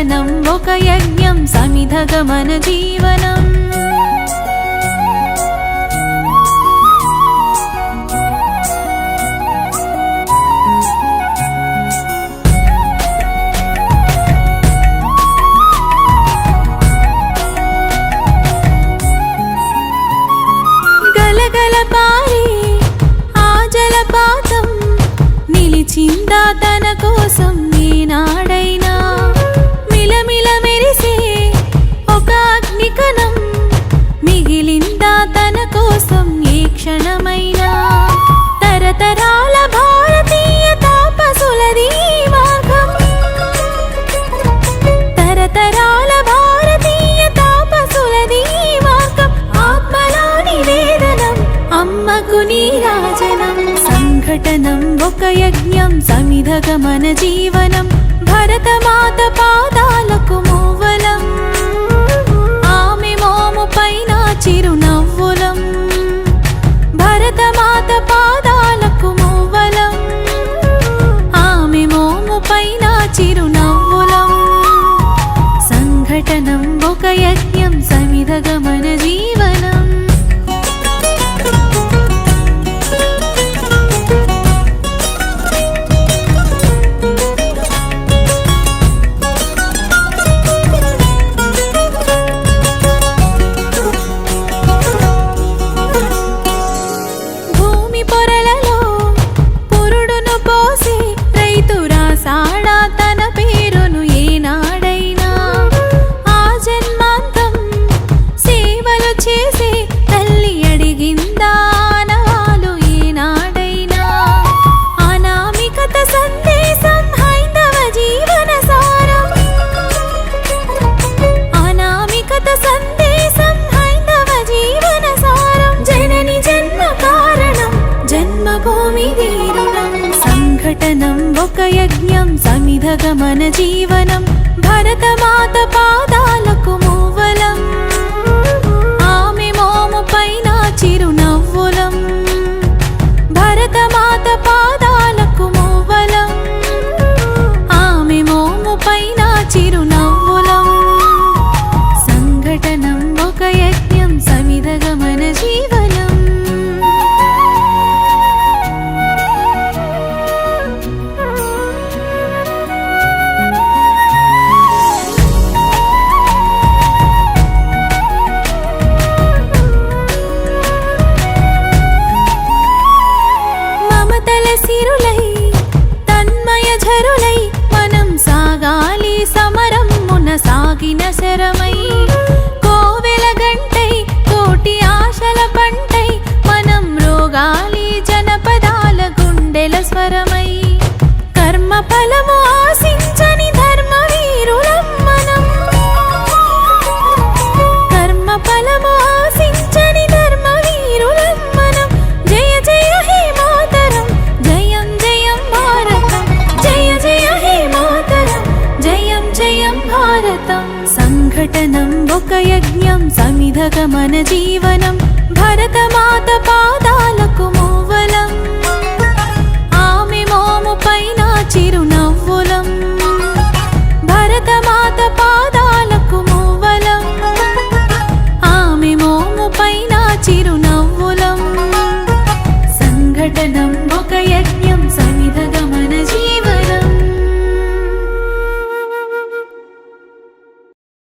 సంఘటనం ఒక యజ్ఞం సమిధగమన జీవనం గలగల పారే ఆ జలపాతం నిలిచిందా తన కోసం ఏనాడైనా మిలమిల మెరిసే ఒక అగ్నికణం మిగిలిందా తన కోసం ఏ క్షణమైనా తరతరాల భారతీయ తాపసులది మార్గం తరతరాల భారతీయ తాపసులది మార్గం ఆత్మలా నివేదనం అమ్మకు నీరాజనం సంఘటనం ఒక యజ్ఞం సమిధగమన జీవనం భరతమాత పాదాలకు మూవలం ఆమె మోము పైన చిరునవ్వులం భరతమాత పాదాలకు మూవలం ఆమె మోము పైన చిరునవ్వులం సంఘటనం ఒక యజ్ఞం సమిధగమన జీవనం సంఘటనం ఒక యజ్ఞం సమిధగమన జీవనం భరతమాత పాదాలకు మూవలం ఆమె మోము పైన చిరునవ్వులం భరతమాత పాదాలకు మూవలం ఆమె మోము పైన చిరునవ్వులం సంఘటనం ఒక యజ్ఞం సమిధగమన జీవనం సిరులై తన్మయ ఝరులై మనం సాగాలి సమరం మున సాగిన శరమై కోవెల గంటై కోటి ఆశల పంటై మనం రోగాలి జనపదాల గుండెల స్వరమై కర్మ ఫలము ఆశించని ధర్మ వీరులం మనం కర్మ ఫలము ఆశించని ధర్మ వీరులం మనం జయ జయ హే మాతరం జయం జయం భారతం జయ జయ హే మాతరం జయం జయం భారతం సంఘటనం ఒక యజ్ఞం సమిధగమన జీవనం భరతమాత పాదాలకు